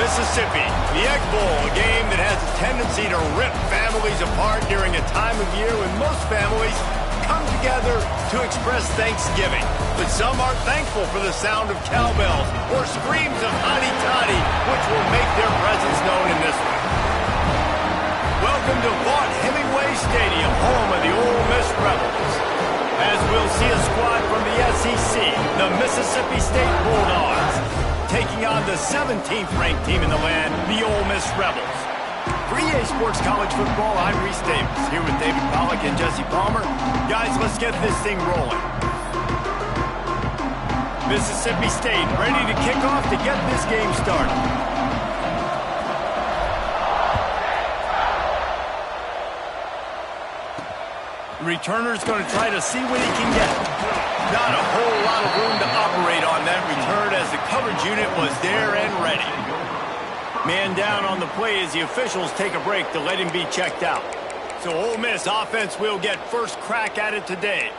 Mississippi, the Egg Bowl, a game that has a tendency to rip families apart during a time of year when most families come together to express Thanksgiving. But some are thankful for the sound of cowbells or screams of hotty toddy, which will make their presence known in this one. Welcome to Vaught-Hemingway Stadium, home of the Ole Miss Rebels. As we'll see a squad from the SEC, the Mississippi State Bulldogs, taking on the 17th ranked team in the land, the Ole Miss Rebels. For EA Sports College Football, I'm Reese Davis, here with David Pollack and Jesse Palmer. Guys, let's get this thing rolling. Mississippi State ready to kick off to get this game started. The returner's going to try to see what he can get. Not a whole lot of room to operate on that return as the coverage unit was there and ready. Man down on the play as the officials take a break to let him be checked out. So Ole Miss offense will get first crack at it today.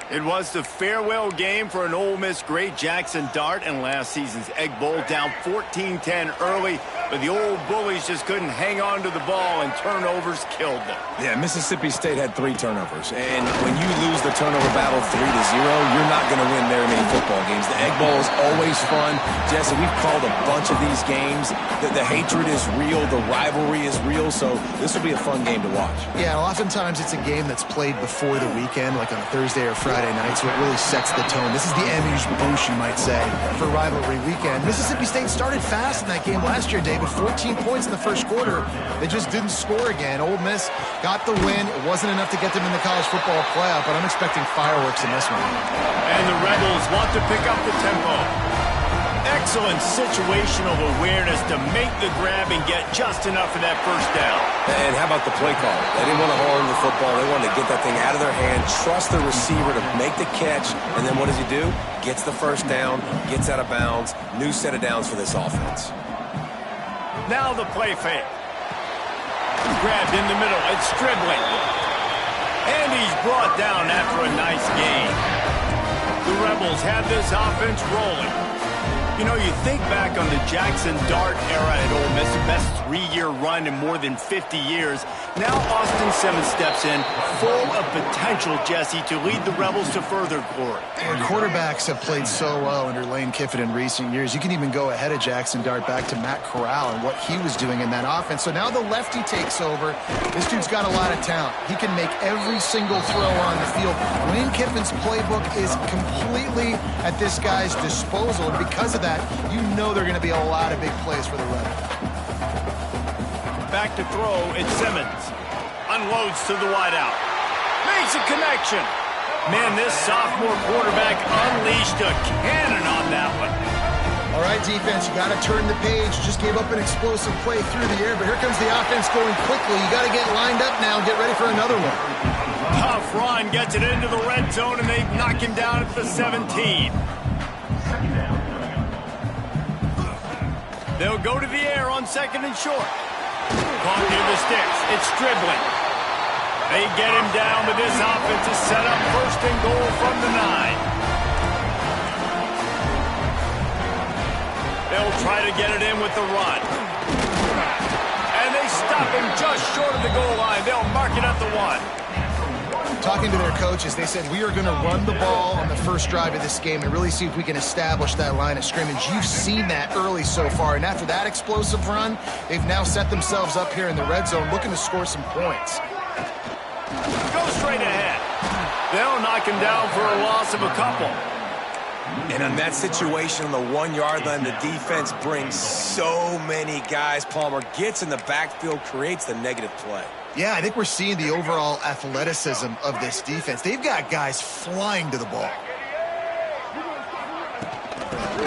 It was the farewell game for an Ole Miss great, Jackson Dart, and last season's Egg Bowl down 14-10 early, but the old bullies just couldn't hang on to the ball, and turnovers killed them. Yeah, Mississippi State had 3 turnovers, and when you lose the turnover battle 3-0, you're not going to win very many football games. The Egg Bowl is always fun. Jesse, we've called a bunch of these games. The hatred is real, the rivalry is real, so this will be a fun game to watch. Yeah, oftentimes it's a game that's played before the weekend, like on a Thursday or Friday night, so it really sets the tone. This is the amuse-bouche, you might say, for rivalry weekend. Mississippi State started fast in that game last year, David. 14 points in the first quarter. They just didn't score again. Ole Miss got the win. It wasn't enough to get them in the college football playoff, but I'm expecting fireworks in this one. And the Rebels want to pick up the tempo. Excellent situational awareness to make the grab and get just enough of that first down. And how about the play call? They didn't want to hold the football. They wanted to get that thing out of their hand, trust the receiver to make the catch, and then what does he do? Gets the first down, gets out of bounds. New set of downs for this offense. Now the play fake. Grabbed in the middle. It's Stribling. And he's brought down after a nice gain. The Rebels have this offense rolling. You know, you think back on the Jackson Dart era at Ole Miss, the best 3-year run in more than 50 years. Now Austin Simmons steps in, full of potential, Jesse, to lead the Rebels to further glory. And quarterbacks have played so well under Lane Kiffin in recent years. You can even go ahead of Jackson Dart back to Matt Corral and what he was doing in that offense. So now the lefty takes over. This dude's got a lot of talent. He can make every single throw on the field. Lane Kiffin's playbook is completely at this guy's disposal, and because of that, you know there are going to be a lot of big plays for the Rebels. Back to throw, it's Simmons. Unloads to the wideout. Makes a connection. Man, this sophomore quarterback unleashed a cannon on that one. All right, defense, you got to turn the page. Just gave up an explosive play through the air, but here comes the offense going quickly. You got to get lined up now and get ready for another one. Tough run, gets it into the red zone, and they knock him down at the 17. They'll go to the air on 2nd and short. Caught near the sticks. It's Stribling. They get him down, but this offense is set up 1st and goal from the 9. They'll try to get it in with the run. And they stop him just short of the goal line. They'll mark it at the 1. Talking to their coaches, they said, we are going to run the ball on the first drive of this game and really see if we can establish that line of scrimmage. You've seen that early so far, and after that explosive run, they've now set themselves up here in the red zone looking to score some points. Go straight ahead. They'll knock him down for a loss of a couple. And on that situation on the 1-yard line, the defense brings so many guys. Palmer gets in the backfield, creates the negative play. Yeah, I think we're seeing the overall athleticism of this defense. They've got guys flying to the ball.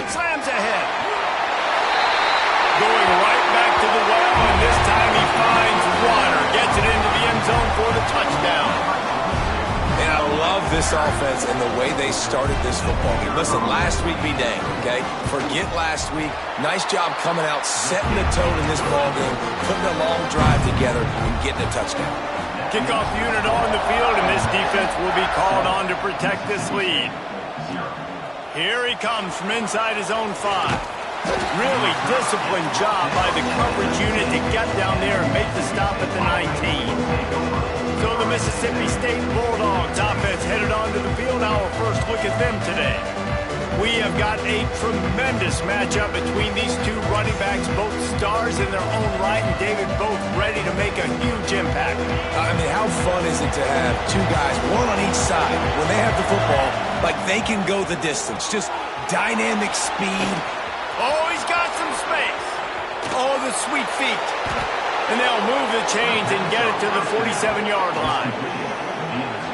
Slams ahead. Going right back to the well, and this time he finds water. Gets it into the end zone for the touchdown. And I love this offense and the way they started this football game. Listen, last week be dang, okay? Forget last week. Nice job coming out, setting the tone in this ball game, putting a long drive together, and getting a touchdown. Kickoff unit on the field, and this defense will be called on to protect this lead. Here he comes from inside his own 5. Really disciplined job by the coverage unit to get down there and make the stop at the 19. So the Mississippi State Bulldogs offense headed onto the field. Our first look at them today. We have got a tremendous matchup between these two running backs, both stars in their own right, and David, both ready to make a huge impact. I mean, how fun is it to have two guys, one on each side, when they have the football, like they can go the distance. Just dynamic speed. Oh, he's got some space. Oh, the sweet feet. And they'll move the chains and get it to the 47-yard line.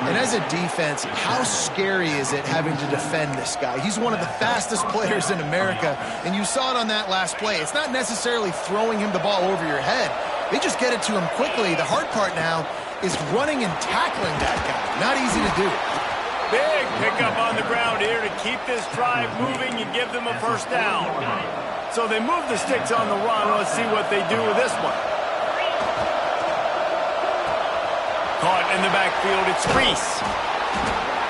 And as a defense, how scary is it having to defend this guy? He's one of the fastest players in America, and you saw it on that last play. It's not necessarily throwing him the ball over your head. They just get it to him quickly. The hard part now is running and tackling that guy. Not easy to do. Big pickup on the ground here to keep this drive moving and give them a first down. So they move the sticks on the run. Let's see what they do with this one. Caught in the backfield, it's Reese.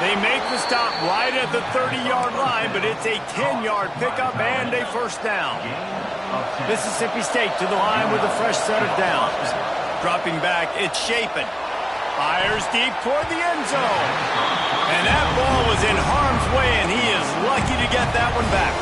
They make the stop right at the 30-yard line, but it's a 10-yard pickup and a first down. Mississippi State to the line with a fresh set of downs. Dropping back, it's Shapen. Fires deep toward the end zone. And that ball was in harm's way, and he is lucky to get that one back.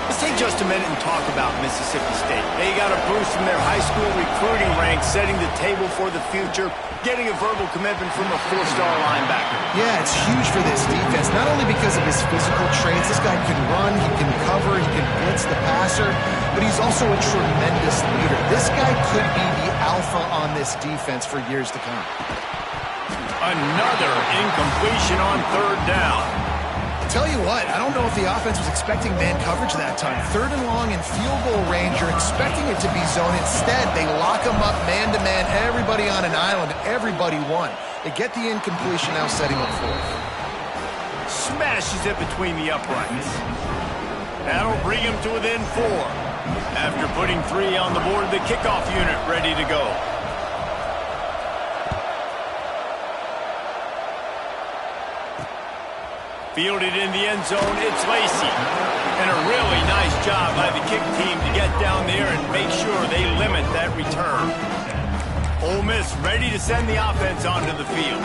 Let's take just a minute and talk about Mississippi State. They got a boost from their high school recruiting ranks, setting the table for the future, getting a verbal commitment from a 4-star linebacker. Yeah, it's huge for this defense, not only because of his physical traits. This guy can run, he can cover, he can blitz the passer, but he's also a tremendous leader. This guy could be the alpha on this defense for years to come. Another incompletion on third down. Tell you what, I don't know if the offense was expecting man coverage that time. 3rd and long in field goal range, you're expecting it to be zone. Instead, they lock them up man-to-man, everybody on an island, everybody won. They get the incompletion, now setting up 4th. Smashes it between the uprights. That'll bring him to within 4. After putting 3 on the board, the kickoff unit ready to go. Fielded in the end zone, it's Lacey. And a really nice job by the kick team to get down there and make sure they limit that return. Ole Miss ready to send the offense onto the field.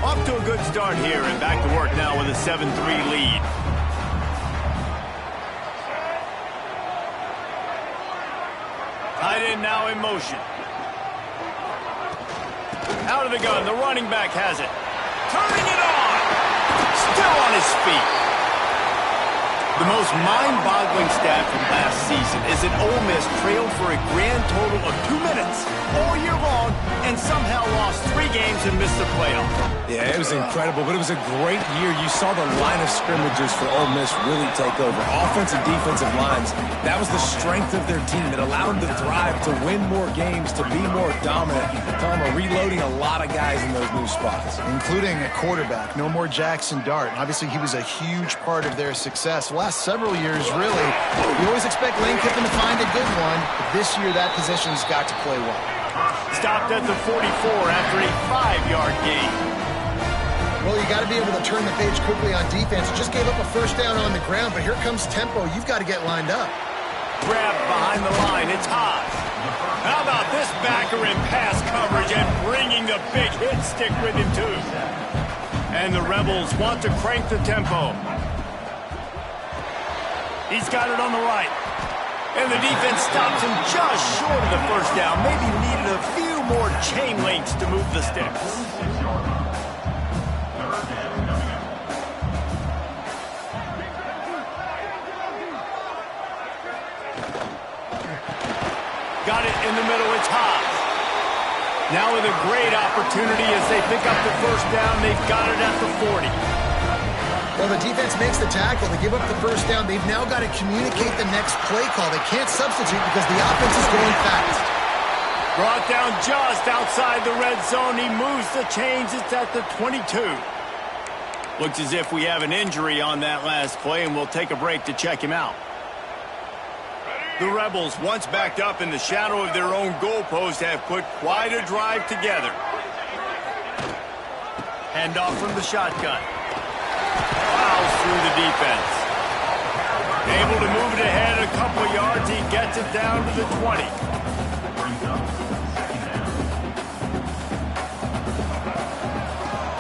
Off to a good start here and back to work now with a 7-3 lead. Tight end now in motion. Out of the gun, the running back has it. Turning it on! Still on his feet. The most mind-boggling stat from last season is that Ole Miss trailed for a grand total of 2 minutes all year long and somehow lost 3 games and missed the playoff. Yeah, it was incredible, but it was a great year. You saw the line of scrimmages for Ole Miss really take over. Offensive, defensive lines, that was the strength of their team that allowed them to thrive, to win more games, to be more dominant. Tom, reloading a lot of guys in those new spots. Including a quarterback, no more Jackson Dart. Obviously, he was a huge part of their success. Last several years, really, you always expect Lane Kiffin to find a good one, but this year that position's got to play well. Stopped at the 44 after a 5-yard gain. Well, you got to be able to turn the page quickly on defense. You just gave up a first down on the ground, but here comes tempo. You've got to get lined up. Grabbed behind the line, it's Haas. How about this backer in pass coverage and bringing the big hit stick with him, too. And the Rebels want to crank the tempo. He's got it on the right. And the defense stops him just short of the first down. Maybe needed a few more chain links to move the sticks. Got it in the middle, it's Haas. Now with a great opportunity as they pick up the first down, they've got it at the 40. Well, the defense makes the tackle. They give up the first down. They've now got to communicate the next play call. They can't substitute because the offense is going fast. Brought down just outside the red zone. He moves the chains. It's at the 22. Looks as if we have an injury on that last play, and we'll take a break to check him out. The Rebels, once backed up in the shadow of their own goalpost, have put quite a drive together. Handoff from the shotgun. Plows through the defense. Able to move it ahead a couple of yards. He gets it down to the 20.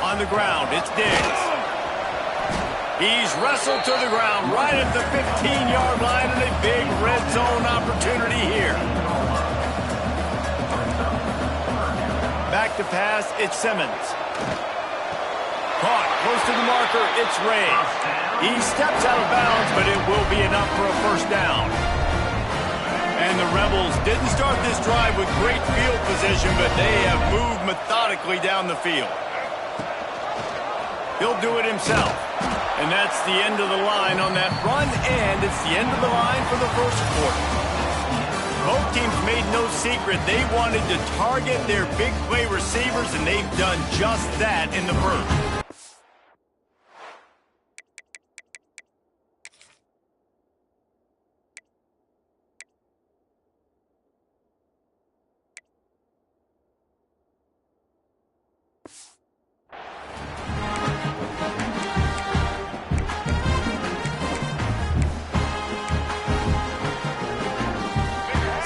On the ground, it's Diggs. He's wrestled to the ground right at the 15-yard line, and a big red zone opportunity here. Back to pass, it's Simmons. Caught close to the marker, it's Ray. He steps out of bounds, but it will be enough for a first down. And the Rebels didn't start this drive with great field position, but they have moved methodically down the field. He'll do it himself. And that's the end of the line on that run, and it's the end of the line for the first quarter. Both teams made no secret they wanted to target their big play receivers, and they've done just that in the first.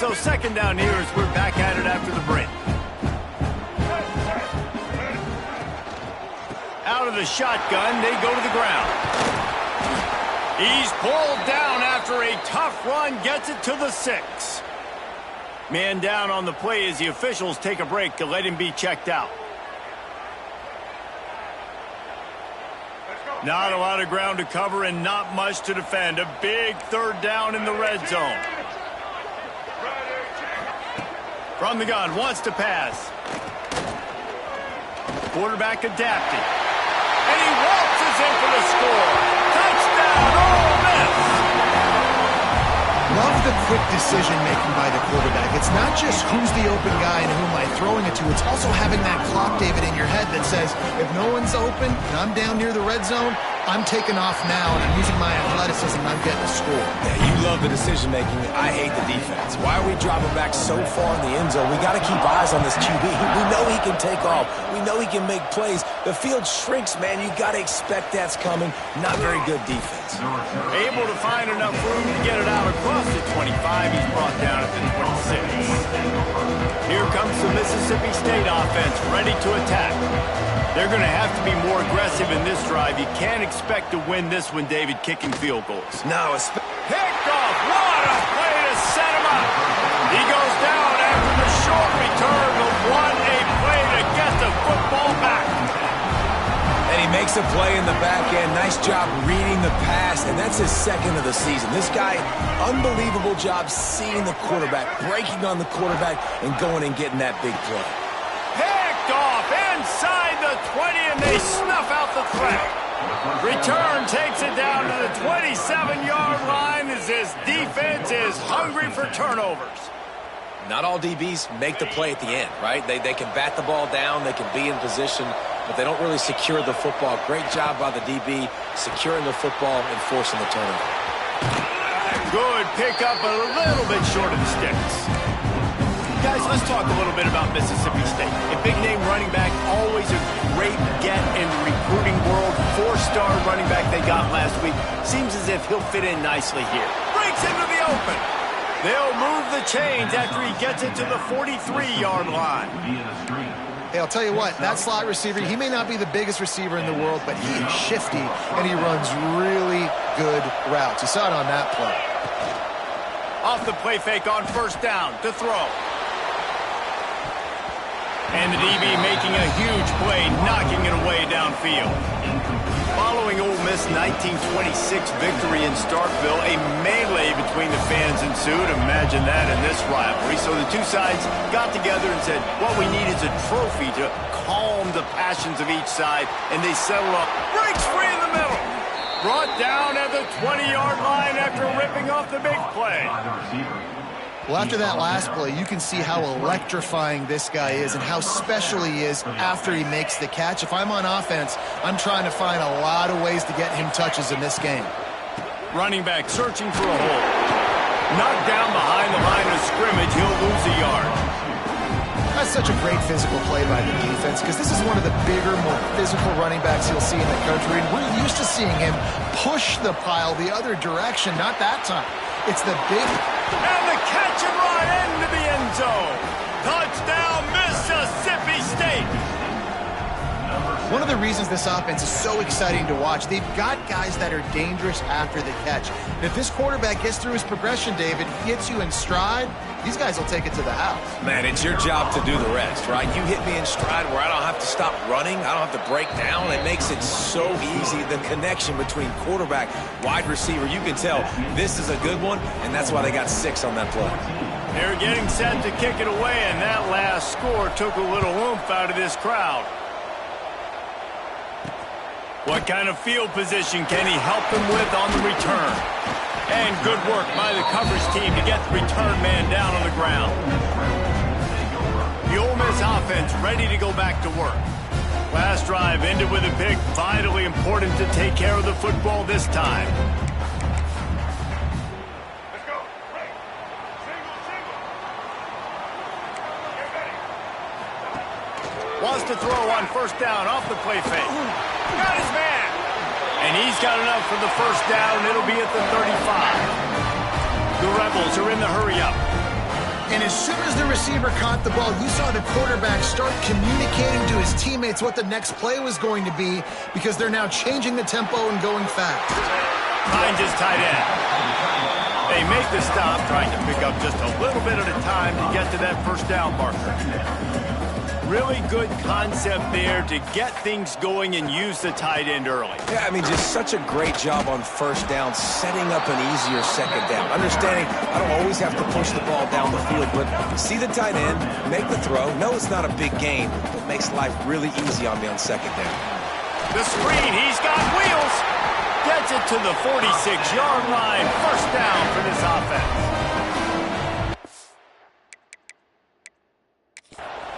So second down here as we're back at it after the break. Out of the shotgun, they go to the ground. He's pulled down after a tough run, gets it to the 6. Man down on the play as the officials take a break to let him be checked out. Not a lot of ground to cover and not much to defend. A big third down in the red zone. From the gun, wants to pass. Quarterback adapting. And he waltzes in for the score. Touchdown, Ole Miss! Love the quick decision-making by the quarterback. It's not just who's the open guy and who am I throwing it to. It's also having that clock, David, in your head that says, if no one's open and I'm down near the red zone, I'm taking off now, and I'm using my athleticism, and I'm getting a score. Yeah, you love the decision-making. I hate the defense. Why are we dropping back so far in the end zone? We got to keep eyes on this QB. We know he can take off. We know he can make plays. The field shrinks, man. You got to expect that's coming. Not very good defense. Able to find enough room to get it out across the 25. He's brought down at the 26. Here comes the Mississippi State offense, ready to attack. They're going to have to be more aggressive in this drive. You can't expect to win this one, David, kicking field goals. No, it's... Picked off. What a play to set him up. He goes down after the short return, but what a play to get the football back. And he makes a play in the back end. Nice job reading the pass, and that's his second of the season. This guy, unbelievable job seeing the quarterback, breaking on the quarterback, and going and getting that big play. Picked off inside the 20, and they snuff out the threat. Return takes it down to the 27-yard line as this defense is hungry for turnovers. Not all DBs make the play at the end, right? They can bat the ball down, they can be in position, but they don't really secure the football. Great job by the DB securing the football and forcing the turnover. Good pickup, a little bit short of the sticks. Guys, let's talk a little bit about Mississippi State. A big-name running back, always a great get in the recruiting world. 4-star running back they got last week. Seems as if he'll fit in nicely here. Breaks into the open. They'll move the chains after he gets it to the 43-yard line. Hey, I'll tell you what, that slot receiver, he may not be the biggest receiver in the world, but he is shifty, and he runs really good routes. You saw it on that play. Off the play fake on first down to throw. And the DB making a huge play, knocking it away downfield. Following Ole Miss' 1926 victory in Starkville, a melee between the fans ensued. Imagine that in this rivalry. So the two sides got together and said, what we need is a trophy to calm the passions of each side, and they settled up. Breaks free in the middle. Brought down at the 20-yard line after ripping off the big play. Well, after that last play, you can see how electrifying this guy is and how special he is after he makes the catch. If I'm on offense, I'm trying to find a lot of ways to get him touches in this game. Running back searching for a hole. Knocked down behind the line of scrimmage, he'll lose a yard. That's such a great physical play by the defense because this is one of the bigger, more physical running backs you'll see in the country. And we're used to seeing him push the pile the other direction. Not that time. It's the big... And the catch and run into the end zone. Touchdown, Mississippi State. One of the reasons this offense is so exciting to watch, they've got guys that are dangerous after the catch. And if this quarterback gets through his progression, David, he hits you in stride, these guys will take it to the house. Man, it's your job to do the rest, right? You hit me in stride where I don't have to stop running. I don't have to break down. It makes it so easy. The connection between quarterback, wide receiver, you can tell this is a good one, and that's why they got 6 on that play. They're getting set to kick it away, and that last score took a little oomph out of this crowd. What kind of field position can he help them with on the return? And good work by the coverage team to get the return man down on the ground. The Ole Miss offense ready to go back to work. Last drive ended with a pick. Vitally important to take care of the football this time. Let's go. Right. Single. Get ready. Wants to throw on first down off the play fake. Got his man. And he's got enough for the first down. It'll be at the 35. The Rebels are in the hurry-up. And as soon as the receiver caught the ball, you saw the quarterback start communicating to his teammates what the next play was going to be because they're now changing the tempo and going fast. Finds his tight end. They make the stop, trying to pick up just a little bit at a time to get to that first down marker. Really good concept there to get things going and use the tight end early. Yeah, I mean, just such a great job on first down, setting up an easier second down. Understanding I don't always have to push the ball down the field, but see the tight end, make the throw. No, it's not a big gain, but makes life really easy on me on second down. The screen, he's got wheels. Gets it to the 46-yard line. First down for this offense.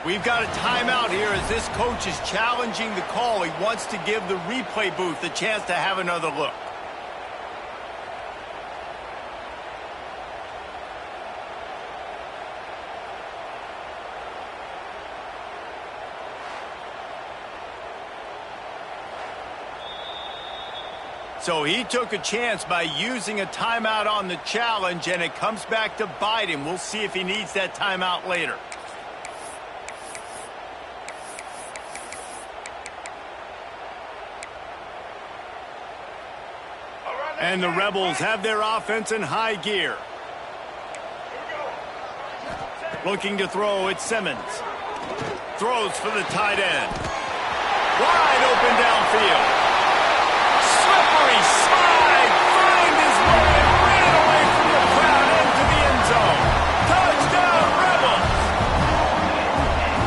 We've got a timeout here as this coach is challenging the call. He wants to give the replay booth a chance to have another look. So he took a chance by using a timeout on the challenge, and it comes back to bite him. We'll see if he needs that timeout later. And the Rebels have their offense in high gear. Looking to throw, it's Simmons. Throws for the tight end. Wide open downfield. Slippery slide. Find his way and ran it away from the crowd into the end zone. Touchdown, Rebels.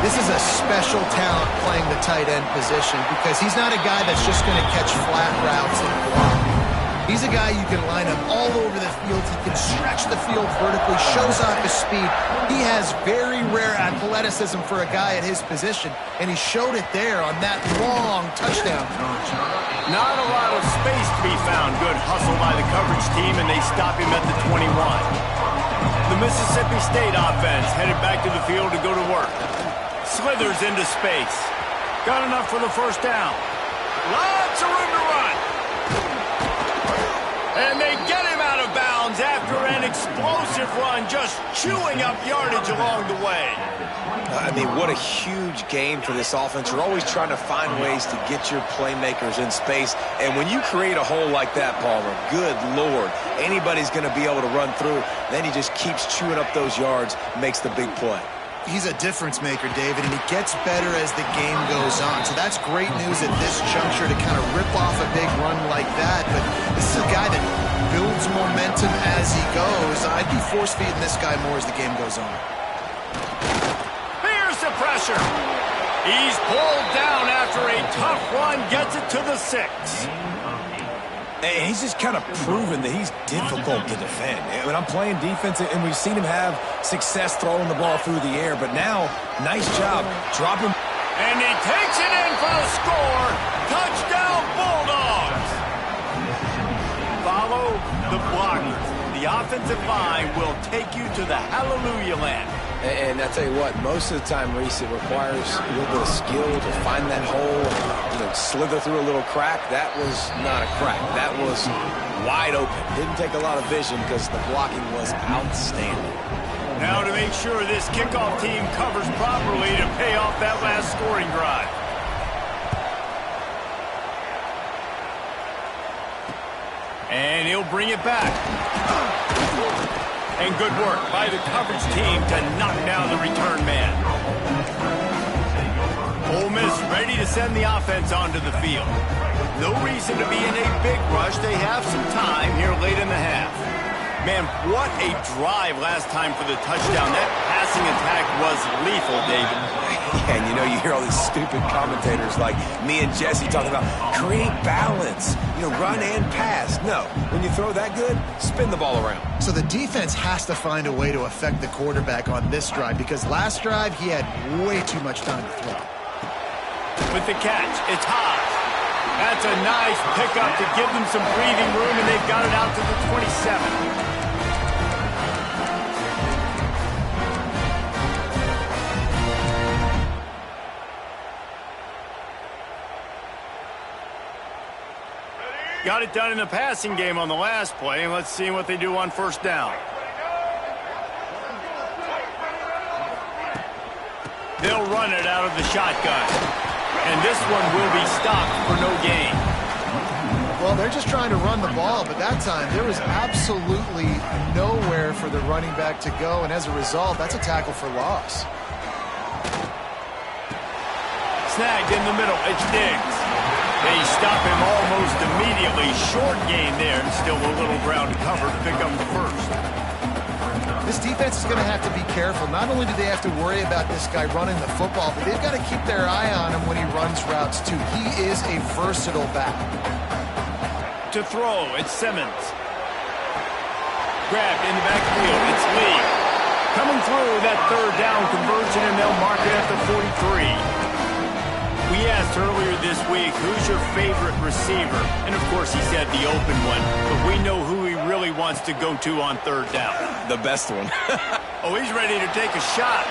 This is a special talent playing the tight end position because he's not a guy that's just going to catch flat routes and block. He's a guy you can line up all over the field. He can stretch the field vertically, shows off his speed. He has very rare athleticism for a guy at his position, and he showed it there on that long touchdown. Not a lot of space to be found. Good hustle by the coverage team, and they stop him at the 21. The Mississippi State offense headed back to the field to go to work. Slithers into space. Got enough for the first down. Lots of room to run. And they get him out of bounds after an explosive run, just chewing up yardage along the way. I mean, what a huge game for this offense. You're always trying to find ways to get your playmakers in space. And when you create a hole like that, Palmer, good Lord, anybody's going to be able to run through. Then he just keeps chewing up those yards, makes the big play. He's a difference maker, David, and he gets better as the game goes on. So that's great news at this juncture to kind of rip off a big run like that. But this is a guy that builds momentum as he goes. I'd be force-feeding this guy more as the game goes on. Here's the pressure. He's pulled down after a tough run, gets it to the 6. And he's just kind of proven that he's difficult to defend. When I'm playing defense, and we've seen him have success throwing the ball through the air, but now, nice job dropping. And he takes it in for the score. Touchdown, Bulldogs. Follow the blockers. The offensive line will take you to the hallelujah land. And I tell you what, most of the time, Reese, it requires a little bit of skill to find that hole, slither through a little crack. That was not a crack. That was wide open. Didn't take a lot of vision because the blocking was outstanding. Now to make sure this kickoff team covers properly to pay off that last scoring drive. And he'll bring it back. And good work by the coverage team to knock down the return man. Ole Miss ready to send the offense onto the field. No reason to be in a big rush. They have some time here late in the half. Man, what a drive last time for the touchdown. That passing attack was lethal, David. And you hear all these stupid commentators like me and Jesse talking about create balance, run and pass. No, when you throw that good, spin the ball around. So the defense has to find a way to affect the quarterback on this drive because last drive he had way too much time to throw. With the catch, it's Haas. That's a nice pickup to give them some breathing room, and they've got it out to the 27. Got it done in the passing game on the last play. Let's see what they do on first down. They'll run it out of the shotgun. And this one will be stopped for no gain. Well, they're just trying to run the ball, but that time there was absolutely nowhere for the running back to go. And as a result, that's a tackle for loss. Snagged in the middle. It's Diggs. They stop him almost immediately. Short gain there, and still a little ground cover to pick up the first. This defense is going to have to be careful. Not only do they have to worry about this guy running the football, but they've got to keep their eye on him when he runs routes, too. He is a versatile back. To throw, it's Simmons. Grabbed in the backfield, it's Lee. Coming through that third down conversion, and they'll mark it at the 43. We asked earlier this week, who's your favorite receiver? And, of course, he said the open one. But we know who he really wants to go to on third down. The best one. Oh, he's ready to take a shot.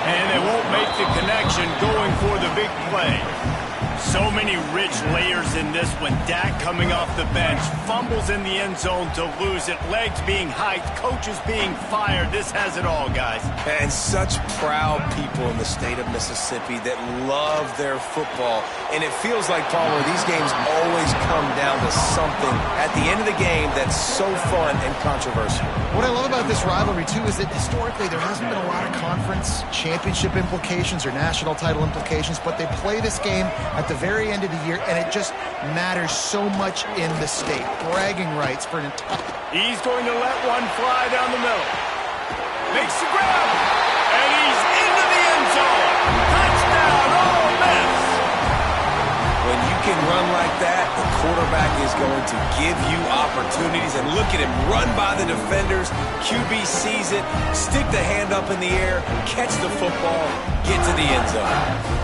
And they won't make the connection going for the big play. So many rich layers in this one. Dak coming off the bench, fumbles in the end zone to lose it, legs being hiked, coaches being fired. This has it all, guys. And such proud people in the state of Mississippi that love their football. And it feels like, Palmer, these games always come down to something at the end of the game that's so fun and controversial. What I love about this rivalry, too, is that historically there hasn't been a lot of conference championship implications or national title implications, but they play this game at the very end of the year, and it just matters so much in the state. Bragging rights for an entire... He's going to let one fly down the middle. Makes the grab, and he's into the end zone. Touchdown, Ole Miss. When you can run like that, the quarterback is going to give you opportunities. And look at him run by the defenders. QB sees it, stick the hand up in the air, catch the football, get to the end zone.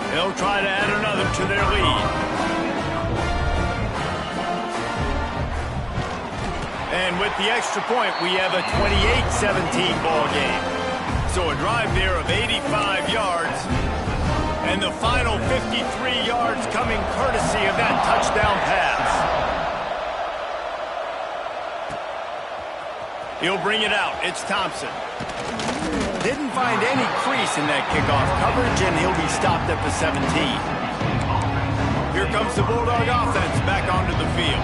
They'll try to add another to their lead. And with the extra point, we have a 28-17 ball game. So a drive there of 85 yards. And the final 53 yards coming courtesy of that touchdown pass. He'll bring it out. It's Thompson. Didn't find any crease in that kickoff coverage, and he'll be stopped at the 17. Here comes the Bulldog offense back onto the field.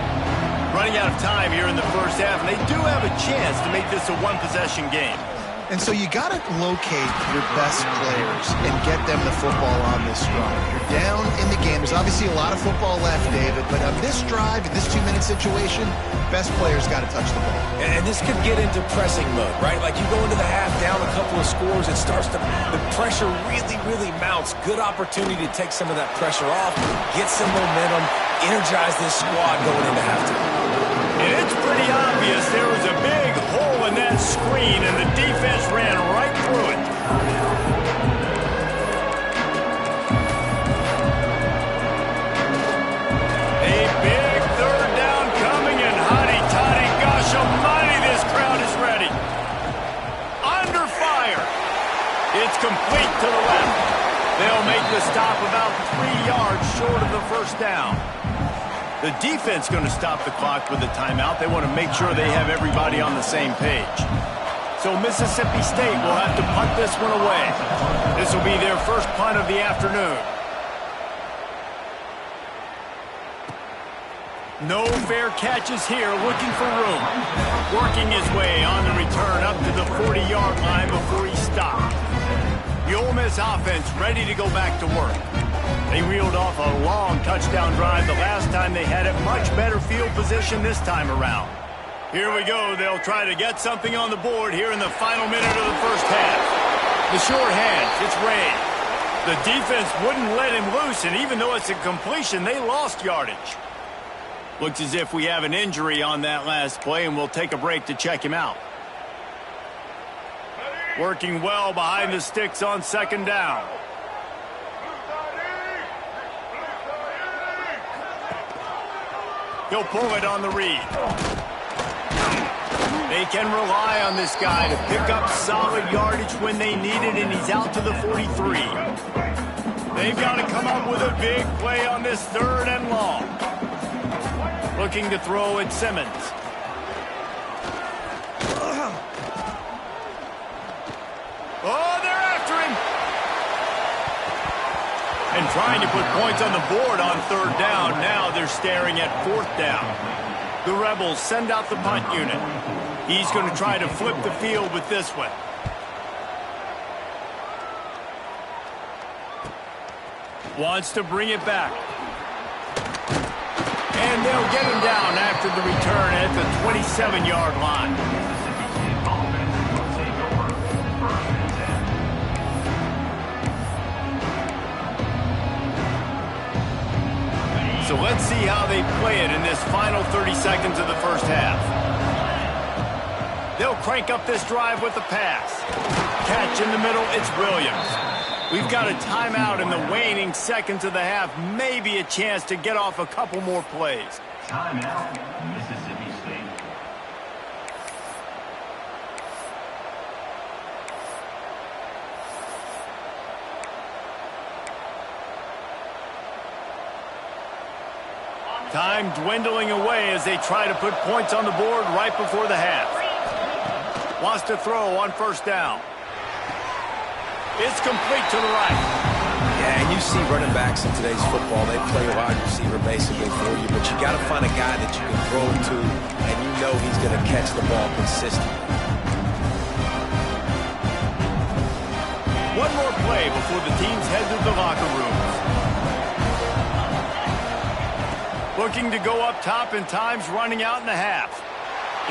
Running out of time here in the first half, and they do have a chance to make this a one-possession game. And so you got to locate your best players and get them the football on this drive. You're down in the game. There's obviously a lot of football left, David, but on this drive, in this 2-minute situation, best players got to touch the ball. And this could get into pressing mode, right? Like you go into the half down a couple of scores, it starts to, the pressure really mounts. Good opportunity to take some of that pressure off, get some momentum, energize this squad going into halftime. And it's pretty obvious there was a big hole in that screen, and the defense ran right through it. A big third down coming, and hotty-toddy, gosh almighty, this crowd is ready. Under fire. It's complete to the left. They'll make the stop about 3 yards short of the first down. The defense going to stop the clock with a timeout. They want to make sure they have everybody on the same page. So Mississippi State will have to punt this one away. This will be their first punt of the afternoon. No fair catches here, looking for room. Working his way on the return up to the 40-yard line before he stopped. The Ole Miss offense ready to go back to work. They reeled off a long touchdown drive the last time they had it. Much better field position this time around. Here we go. They'll try to get something on the board here in the final minute of the first half. The short hands, it's Ray. The defense wouldn't let him loose, and even though it's a completion, they lost yardage. Looks as if we have an injury on that last play, and we'll take a break to check him out. Working well behind the sticks on second down. He'll pull it on the read. They can rely on this guy to pick up solid yardage when they need it, and he's out to the 43. They've got to come up with a big play on this third and long. Looking to throw at Simmons. Oh, they're after him. And trying to put points on the board on third down. Now they're staring at fourth down. The Rebels send out the punt unit. He's going to try to flip the field with this one. Wants to bring it back. And they'll get him down after the return at the 27-yard line. So let's see how they play it in this final 30 seconds of the first half. They'll crank up this drive with the pass. Catch in the middle, it's Williams. We've got a timeout in the waning seconds of the half. Maybe a chance to get off a couple more plays. Timeout, Mississippi State. Time dwindling away as they try to put points on the board right before the half. Wants to throw on first down. It's complete to the right. Yeah, and you see running backs in today's football, they play a wide receiver basically for you, but you got to find a guy that you can throw to, and you know he's going to catch the ball consistently. One more play before the teams head to the locker rooms. Looking to go up top, and time's running out in the half.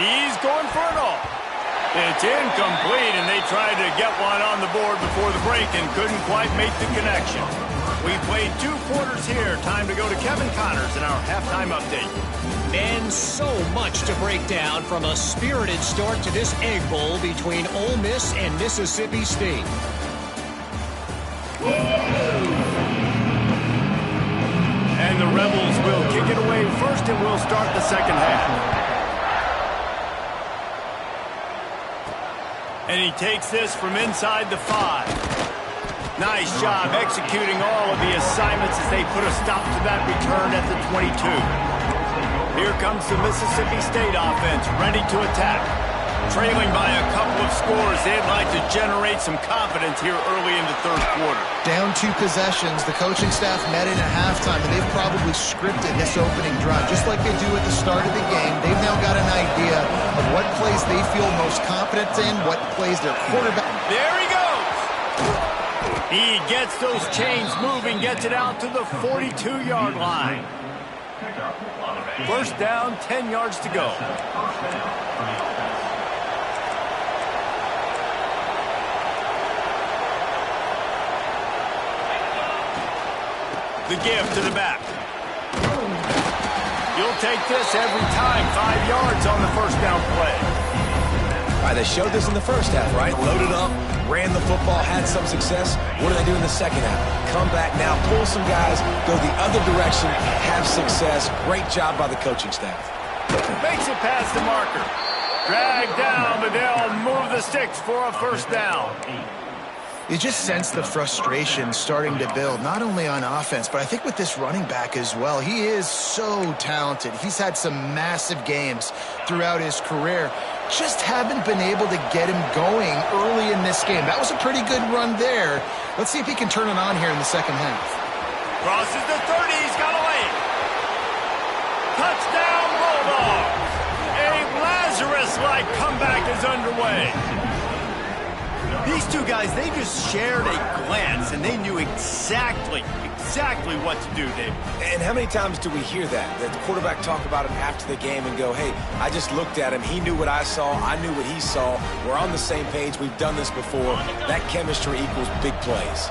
He's going for it all. It's incomplete, and they tried to get one on the board before the break and couldn't quite make the connection. We played 2 quarters here. Time to go to Kevin Connors in our halftime update. And so much to break down, from a spirited start to this Egg Bowl between Ole Miss and Mississippi State. And the Rebels will kick it away first, and we'll start the second half. And he takes this from inside the 5. Nice job executing all of the assignments as they put a stop to that return at the 22. Here comes the Mississippi State offense, ready to attack. Trailing by a couple of scores, they'd like to generate some confidence here early in the third quarter. Down 2 possessions, the coaching staff met in at halftime, and they've probably scripted this opening drive. Just like they do at the start of the game, they've now got an idea of what plays they feel most confident in, what plays their quarterback. There he goes! He gets those chains moving, gets it out to the 42-yard line. First down, 10 yards to go. The give to the back. You'll take this every time. 5 yards on the first down play. All right, they showed this in the first half, right? Loaded up, ran the football, had some success. What do they do in the second half? Come back now, pull some guys, go the other direction, have success. Great job by the coaching staff. Makes it past the marker. Drag down, but they'll move the sticks for a first down. You just sense the frustration starting to build, not only on offense, but I think with this running back as well. He is so talented. He's had some massive games throughout his career. Just haven't been able to get him going early in this game. That was a pretty good run there. Let's see if he can turn it on here in the second half. Crosses the 30. He's got a lane. Touchdown, Bulldogs. A Lazarus-like comeback is underway. These two guys, they just shared a glance, and they knew exactly what to do, Dave. And how many times do we hear that? That the quarterback talk about him after the game and go, hey, I just looked at him. He knew what I saw. I knew what he saw. We're on the same page. We've done this before. That chemistry equals big plays.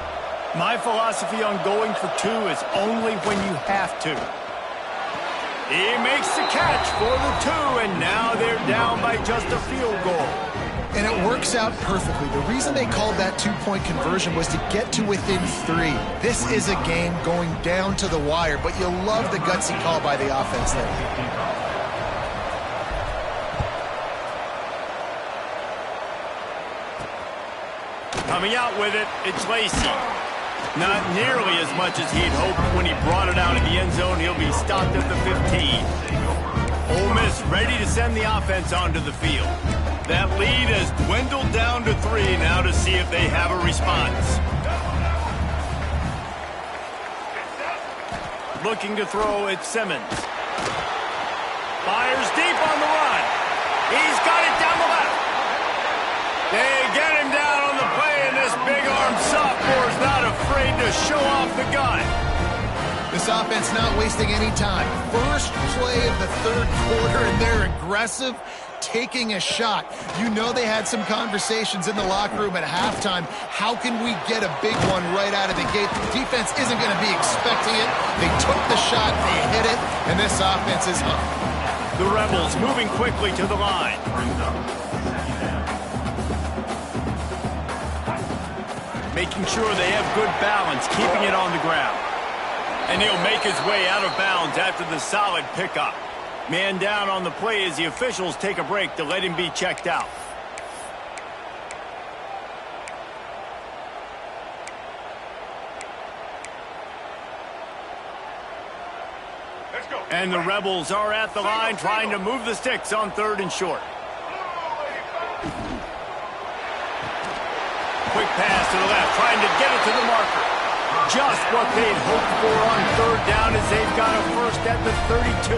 My philosophy on going for 2 is only when you have to. He makes the catch for the 2, and now they're down by just a field goal. And it works out perfectly. The reason they called that 2-point conversion was to get to within 3. This is a game going down to the wire, but you'll love the gutsy call by the offense there. Coming out with it, it's Lacy. Not nearly as much as he'd hoped when he brought it out of the end zone. He'll be stopped at the 15. Ole Miss ready to send the offense onto the field. That lead has dwindled down to 3 now to see if they have a response. Looking to throw, it's Simmons. Fires deep on the run. He's got it down the left. They get him down on the play, and this big-armed sophomore's not afraid to show off the gun. This offense not wasting any time. First play of the third quarter, and they're aggressive, taking a shot. You know they had some conversations in the locker room at halftime. How can we get a big one right out of the gate? The defense isn't going to be expecting it. They took the shot, they hit it, and this offense is up. The Rebels moving quickly to the line. Making sure they have good balance, keeping it on the ground. And he'll make his way out of bounds after the solid pickup. Man down on the play as the officials take a break to let him be checked out. Let's go. And the Rebels are at the line trying to move the sticks on 3rd and short. Quick pass to the left, trying to get it to the marker. Just what they'd hoped for on 3rd down as they've got a first at the 32.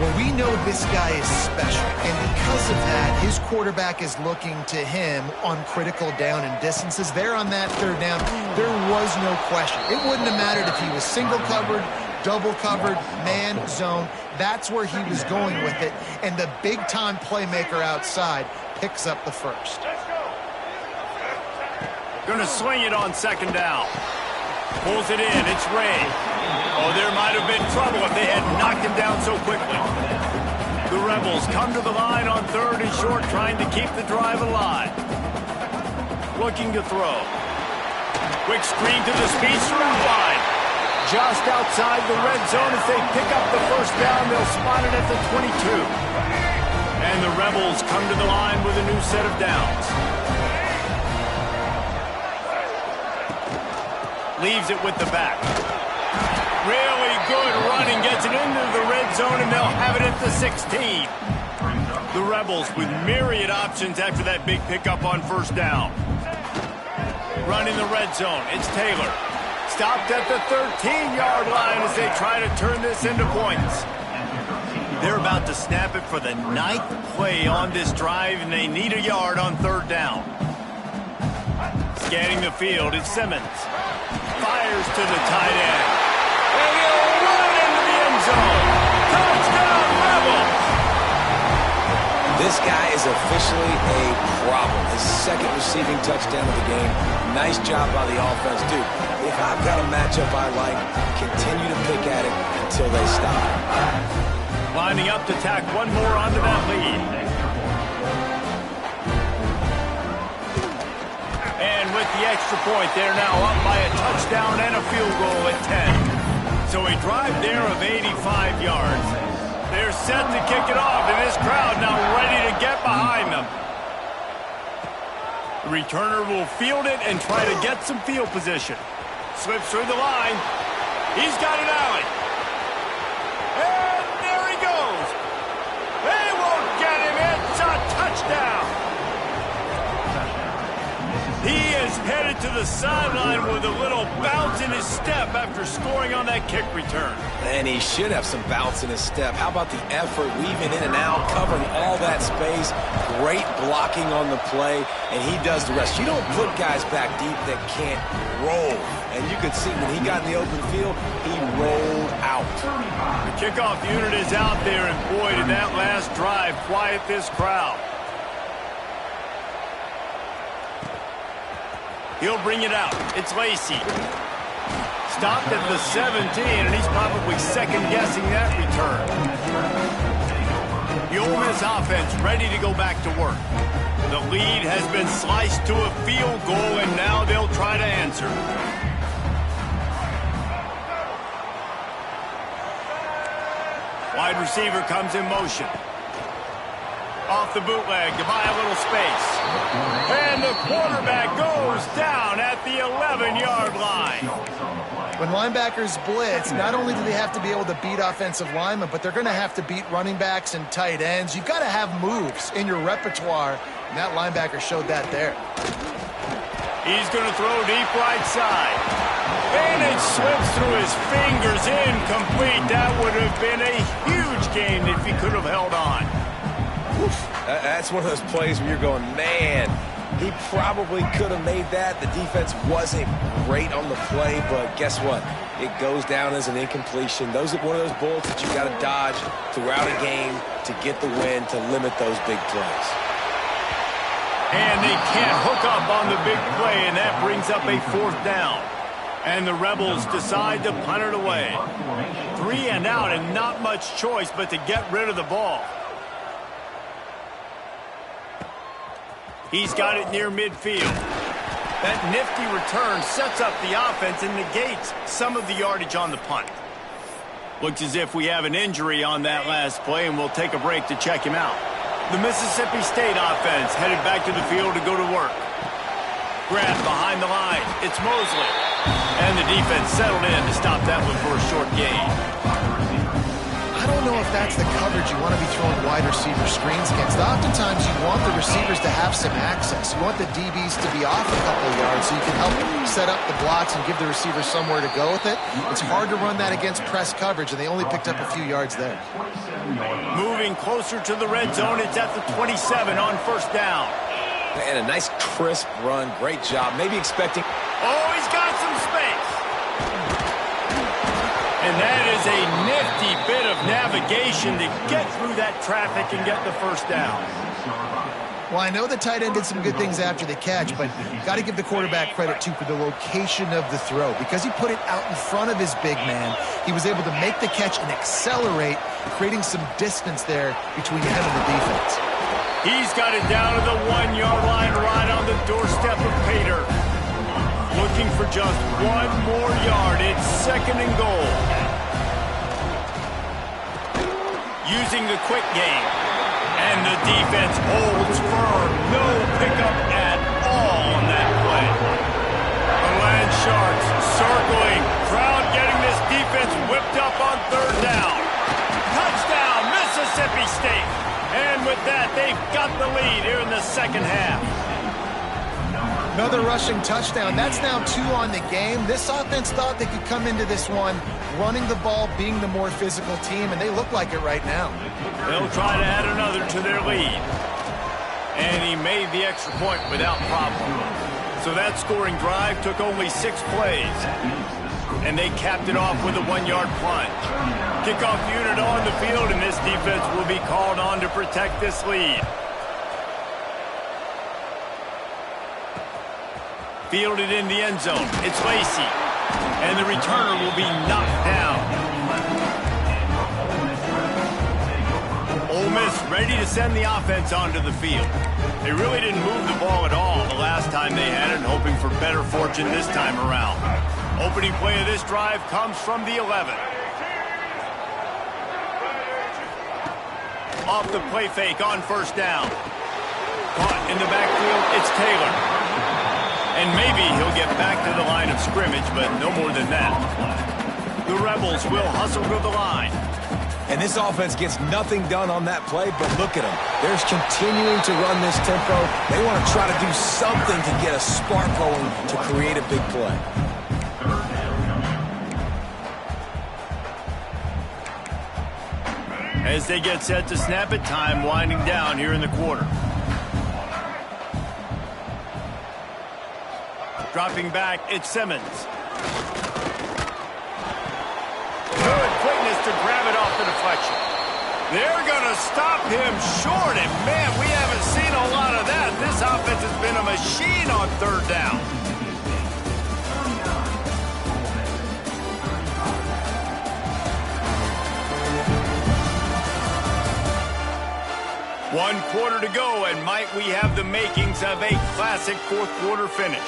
Well, we know this guy is special, and because of that, his quarterback is looking to him on critical down and distances. There on that 3rd down, there was no question. It wouldn't have mattered if he was single covered, double covered, man, zone. That's where he was going with it, and the big-time playmaker outside picks up the first. Gonna swing it on 2nd down. Pulls it in, it's Ray. Oh, there might have been trouble if they had knocked him down so quickly. The Rebels come to the line on 3rd and short, trying to keep the drive alive. Looking to throw. Quick screen to the speedster outline. Just outside the red zone as they pick up the first down. They'll spot it at the 22. And the Rebels come to the line with a new set of downs. Leaves it with the back. Really good running. Gets it into the red zone, and they'll have it at the 16. The Rebels with myriad options after that big pickup on first down. Running the red zone, it's Taylor. Stopped at the 13-yard line as they try to turn this into points. They're about to snap it for the 9th play on this drive, and they need a yard on third down. Scanning the field, it's Simmons. Fires to the tight end. And he'll run into the end zone. Touchdown, Rebels! This guy is officially a problem. His second receiving touchdown of the game. Nice job by the offense. Dude, if I've got a matchup I like, continue to pick at it until they stop. Lining up to tack one more onto that lead. And with the extra point, they're now up by a touchdown and a field goal at 10. So a drive there of 85 yards. They're set to kick it off, and this crowd now ready to get behind them. The returner will field it and try to get some field position. Slips through the line. He's got an alley. And there he goes. They won't get him. It's a touchdown. He is headed to the sideline with a little bounce in his step after scoring on that kick return. And he should have some bounce in his step. How about the effort, weaving in and out, covering all that space, great blocking on the play, and he does the rest. You don't put guys back deep that can't roll. And you could see when he got in the open field, he rolled out. The kickoff unit is out there, and boy, did that last drive quiet this crowd. He'll bring it out. It's Lacy. Stopped at the 17, and he's probably second-guessing that return. The Ole Miss offense ready to go back to work. The lead has been sliced to a field goal, and now they'll try to answer. Wide receiver comes in motion. Off the bootleg to buy a little space. And the quarterback goes down at the 11-yard line. When linebackers blitz, not only do they have to be able to beat offensive linemen, but they're going to have to beat running backs and tight ends. You've got to have moves in your repertoire, and that linebacker showed that there. He's going to throw deep right side. And it slips through his fingers, incomplete. That would have been a huge gain if he could have held on. That's one of those plays where you're going, man, he probably could have made that. The defense wasn't great on the play, but guess what? It goes down as an incompletion. Those are one of those bullets that you got to dodge throughout a game to get the win, to limit those big plays. And they can't hook up on the big play, and that brings up a fourth down. And the Rebels decide to punt it away. 3 and out, and not much choice but to get rid of the ball. He's got it near midfield. That nifty return sets up the offense and negates some of the yardage on the punt. Looks as if we have an injury on that last play, and we'll take a break to check him out. The Mississippi State offense headed back to the field to go to work. Grab behind the line. It's Mosley. And the defense settled in to stop that one for a short gain. I don't know if that's the coverage you want to be throwing wide receiver screens against. Oftentimes, you want the receivers to have some access. You want the DBs to be off a couple of yards so you can help set up the blocks and give the receivers somewhere to go with it. It's hard to run that against press coverage, and they only picked up a few yards there. Moving closer to the red zone, it's at the 27 on first down. And a nice crisp run. Great job. Maybe expecting... Oh, he's got some space. And that is a nifty bit of navigation to get through that traffic and get the first down. Well, I know the tight end did some good things after the catch, but got to give the quarterback credit, too, for the location of the throw. Because he put it out in front of his big man, he was able to make the catch and accelerate, creating some distance there between him and the defense. He's got it down to the 1-yard line right on the doorstep of Pater. Looking for just one more yard. It's second and goal. Using the quick game. And the defense holds firm. No pickup at all on that play. The Land Sharks circling. Crowd getting this defense whipped up on third down. Touchdown, Mississippi State. And with that, second half. Another rushing touchdown. That's now 2 on the game. This offense thought they could come into this one running the ball, being the more physical team, and they look like it right now. They'll try to add another to their lead. And he made the extra point without problem. So that scoring drive took only 6 plays. And they capped it off with a 1-yard plunge. Kickoff unit on the field, and this defense will be called on to protect this lead. Fielded in the end zone. It's Lacy. And the returner will be knocked down. Ole Miss ready to send the offense onto the field. They really didn't move the ball at all the last time they had it, hoping for better fortune this time around. Opening play of this drive comes from the 11. Off the play fake on first down. Caught in the backfield, it's Taylor. And maybe he'll get back to the line of scrimmage, but no more than that. The Rebels will hustle to the line. And this offense gets nothing done on that play, but look at them. They're continuing to run this tempo. They want to try to do something to get a spark going to create a big play. As they get set to snap it, time winding down here in the quarter. Dropping back, it's Simmons. Good quickness to grab it off the deflection. They're going to stop him short, and man, we haven't seen a lot of that. This offense has been a machine on third down. One quarter to go, and might we have the makings of a classic fourth quarter finish.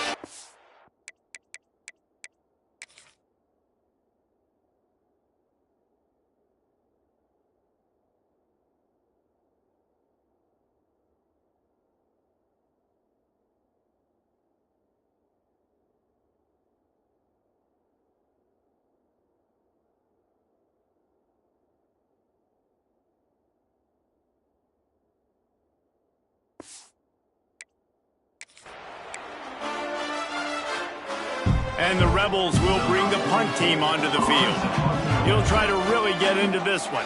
And the Rebels will bring the punt team onto the field. He'll try to really get into this one.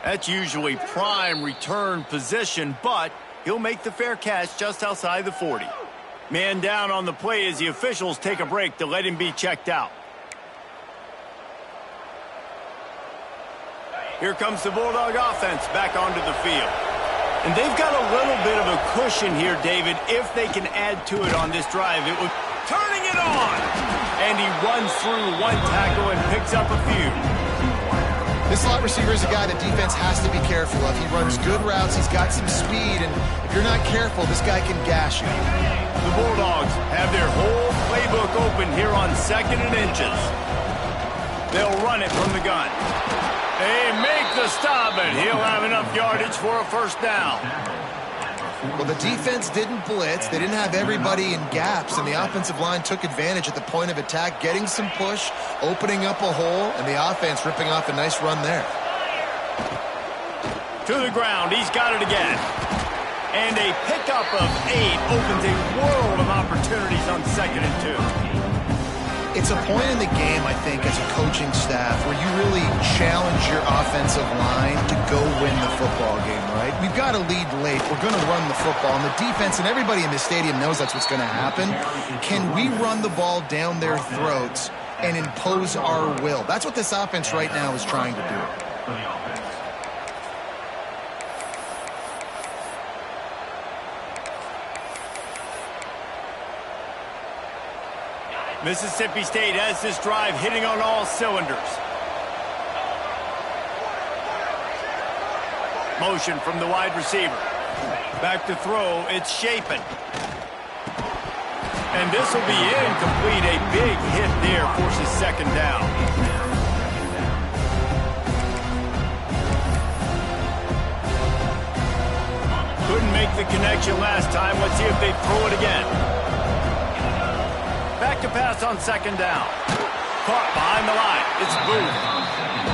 That's usually prime return position, but he'll make the fair catch just outside the 40. Man down on the play as the officials take a break to let him be checked out. Here comes the Bulldog offense back onto the field. And they've got a little bit of a cushion here, David, if they can add to it on this drive. It was turning it on. And he runs through one tackle and picks up a few. This slot receiver is a guy the defense has to be careful of. He runs good routes. He's got some speed. And if you're not careful, this guy can gash you. The Bulldogs have their whole playbook open here on 2nd and inches. They'll run it from the gun. They make the stop, and he'll have enough yardage for a first down. Well, the defense didn't blitz. They didn't have everybody in gaps, and the offensive line took advantage at the point of attack, getting some push, opening up a hole, and the offense ripping off a nice run there. To the ground. He's got it again. And a pickup of 8 opens a world of opportunities on 2nd and 2. It's a point in the game, I think, as a coaching staff where you really challenge your offensive line to go win the football game, right? We've got to lead late. We're going to run the football. And the defense and everybody in the stadium knows that's what's going to happen. Can we run the ball down their throats and impose our will? That's what this offense right now is trying to do. Mississippi State has this drive hitting on all cylinders. Motion from the wide receiver. Back to throw, it's Shapen. And this will be incomplete. A big hit there forces 2nd down. Couldn't make the connection last time. Let's see if they throw it again. Back to pass on 2nd down. Caught behind the line. It's Booth.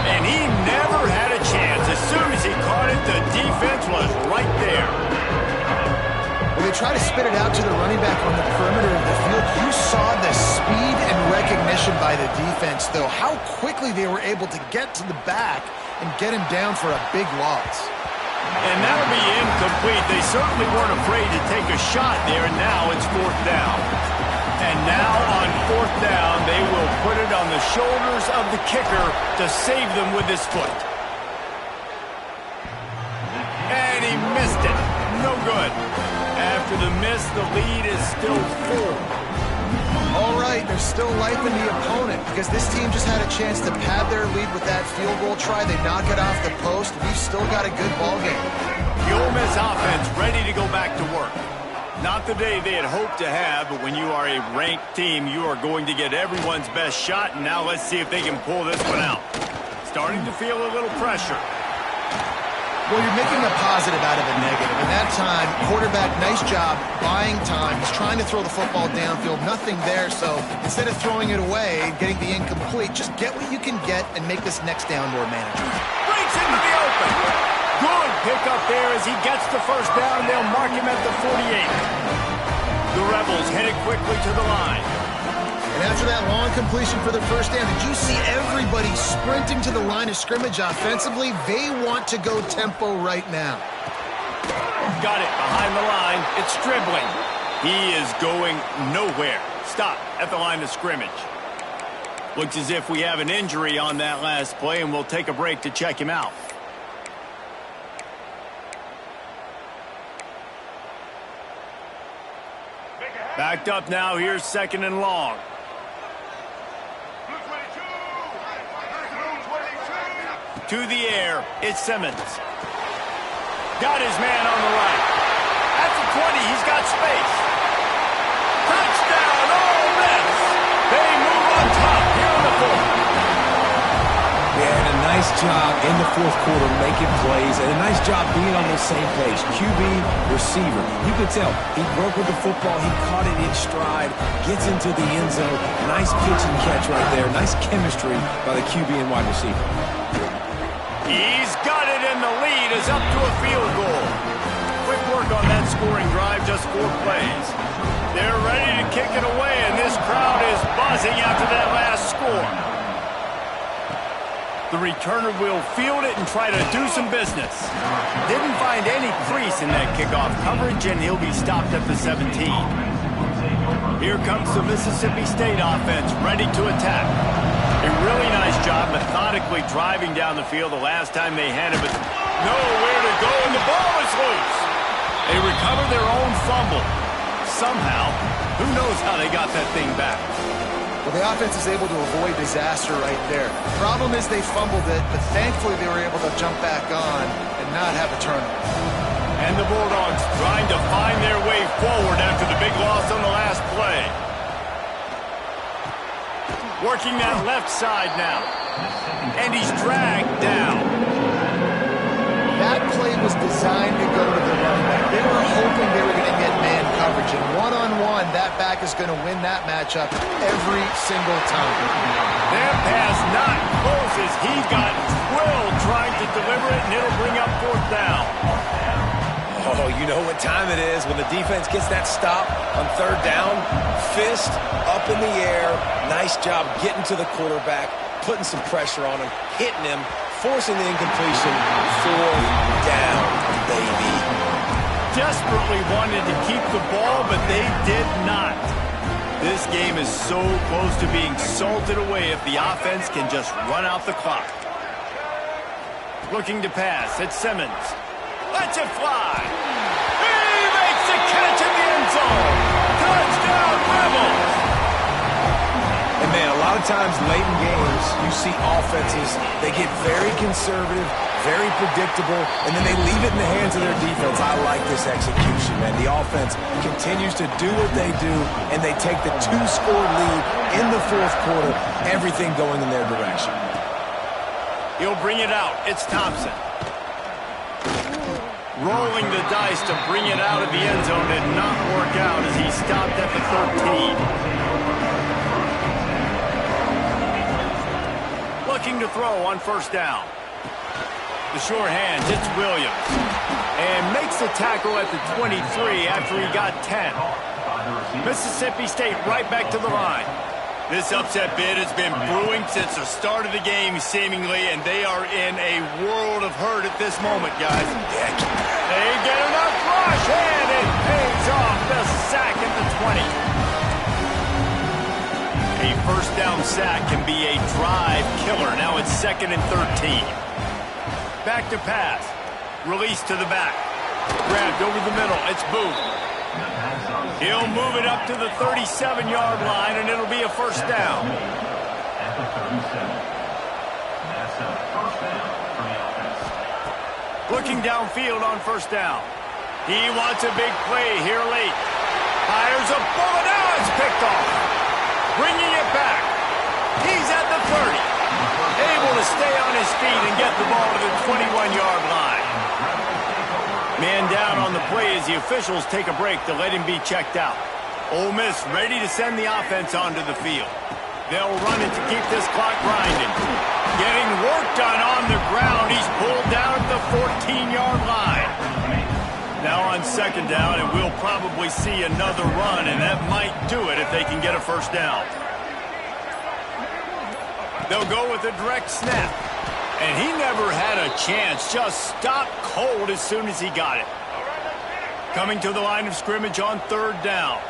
And he never had a chance. spit it out to the running back on the perimeter of the field. You saw the speed and recognition by the defense, though. How quickly they were able to get to the back and get him down for a big loss. And that'll be incomplete. They certainly weren't afraid to take a shot there, and now it's 4th down. And now on 4th down, they will put it on the shoulders of the kicker to save them with his foot. And he missed it. No good. After the miss, the lead is still 4. All right, there's still life in the opponent because this team just had a chance to pad their lead with that field goal try. They knock it off the post. We've still got a good ball game. The Ole Miss offense ready to go back to work. Not the day they had hoped to have, but when you are a ranked team, you are going to get everyone's best shot, and now let's see if they can pull this one out. Starting to feel a little pressure. Well, you're making a positive out of a negative. And that time, quarterback, nice job buying time. He's trying to throw the football downfield. Nothing there, so instead of throwing it away and getting the incomplete, just get what you can get and make this next down more manageable. Breaks into the open. Good pickup there as he gets the first down, and they'll mark him at the 48. The Rebels headed quickly to the line. And after that long completion for the first down, did you see everybody sprinting to the line of scrimmage offensively? They want to go tempo right now. Got it behind the line. It's dribbling. He is going nowhere. Stop at the line of scrimmage. Looks as if we have an injury on that last play, and we'll take a break to check him out. Backed up now. Here's 2nd and long. To the air, it's Simmons. Got his man on the right. At the 20, he's got space. Touchdown, Ole Miss! They move on top here in the 4th. Yeah, and a nice job in the 4th quarter making plays, and a nice job being on the same page. QB, receiver. You could tell he broke with the football. He caught it in stride, gets into the end zone. Nice pitch and catch right there. Nice chemistry by the QB and wide receiver. He's got it, and the lead is up to a field goal. Quick work on that scoring drive, just 4 plays. They're ready to kick it away, and this crowd is buzzing after that last score. The returner will field it and try to do some business. Didn't find any crease in that kickoff coverage, and he'll be stopped at the 17. Here comes the Mississippi State offense, ready to attack. A really nice job methodically driving down the field the last time they had it, but nowhere to go, and the ball is loose. They recover their own fumble. Somehow, who knows how they got that thing back. Well, the offense is able to avoid disaster right there. Problem is they fumbled it, but thankfully they were able to jump back on and not have a turnover. And the Bulldogs trying to find their way forward after the big loss on the last play. Working that left side now. And he's dragged down. That play was designed to go to the running back. They were hoping they were going to get man coverage. And one-on-one, that back is going to win that matchup every single time. That pass not close as he got drilled trying to deliver it, and it'll bring up 4th down. Oh, you know what time it is when the defense gets that stop on 3rd down. Fist up in the air. Nice job getting to the quarterback, putting some pressure on him, hitting him, forcing the incompletion. 4th down, baby. Desperately wanted to keep the ball, but they did not. This game is so close to being salted away if the offense can just run out the clock. Looking to pass, it's Simmons. Lets it fly. He makes the catch in the end zone. Touchdown, Rebels. And man, a lot of times late in games, you see offenses, they get very conservative, very predictable, and then they leave it in the hands of their defense. I like this execution, man. The offense continues to do what they do, and they take the 2-score lead in the 4th quarter, everything going in their direction. He'll bring it out. It's Thompson. Rolling the dice to bring it out of the end zone did not work out as he stopped at the 13. Looking to throw on 1st down. The sure hands, it's Williams. And makes the tackle at the 23 after he got 10. Mississippi State right back to the line. This upset bid has been brewing since the start of the game, seemingly, and they are in a world of hurt at this moment, guys. They get enough rush, and it pays off. The sack at the 20. A first down sack can be a drive killer. Now it's 2nd and 13. Back to pass. Release to the back. Grabbed over the middle. It's Booth. He'll move it up to the 37-yard line, and it'll be a first down. At the 37. That's a first down for the offense. Looking downfield on first down. He wants a big play here late. Fires a bullet. Now it's picked off. Bringing it back. He's at the 30. Able to stay on his feet and get the ball to the 21-yard line. Man down on the play as the officials take a break to let him be checked out. Ole Miss ready to send the offense onto the field. They'll run it to keep this clock grinding. Getting work done on the ground. He's pulled down at the 14-yard line. Now on second down, and we'll probably see another run, and that might do it if they can get a first down. They'll go with a direct snap. And he never had a chance, just stopped cold as soon as he got it. Coming to the line of scrimmage on third down.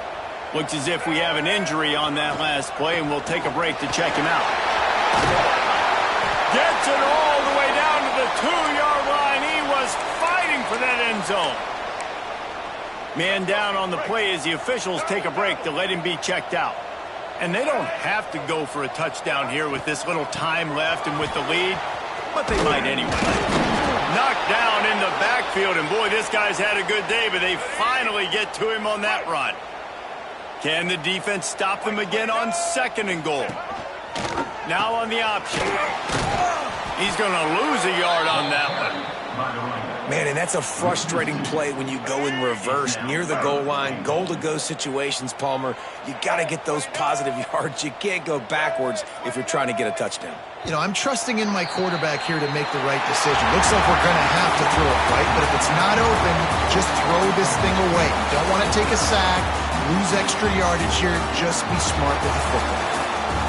Looks as if we have an injury on that last play, and we'll take a break to check him out. Gets it all the way down to the 2-yard line. He was fighting for that end zone. Man down on the play as the officials take a break to let him be checked out. And they don't have to go for a touchdown here with this little time left and with the lead. But they might anyway. Knocked down in the backfield, and boy, this guy's had a good day, but they finally get to him on that run. Can the defense stop them again on 2nd and goal? Now on the option. He's going to lose a yard on that one. Man, and that's a frustrating play when you go in reverse near the goal line, goal-to-go situations, Palmer. You got to get those positive yards. You can't go backwards if you're trying to get a touchdown. You know, I'm trusting in my quarterback here to make the right decision. Looks like we're going to have to throw it, right? But if it's not open, just throw this thing away. You don't want to take a sack, lose extra yardage here. Just be smart with the football.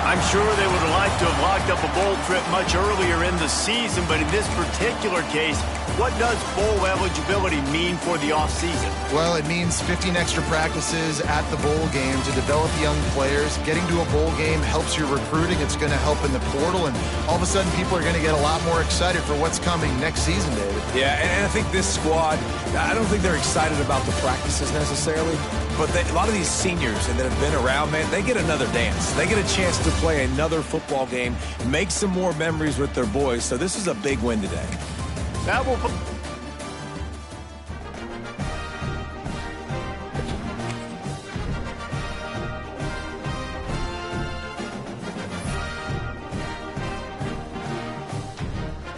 I'm sure they would have liked to have locked up a bowl trip much earlier in the season, but in this particular case, what does bowl eligibility mean for the offseason? Well, it means 15 extra practices at the bowl game to develop young players. Getting to a bowl game helps your recruiting. It's going to help in the portal, and all of a sudden people are going to get a lot more excited for what's coming next season, David. Yeah, and I think this squad, I don't think they're excited about the practices necessarily, but a lot of these seniors that have been around, man, they get another dance. They get a chance to play another football game, make some more memories with their boys, so this is a big win today. That will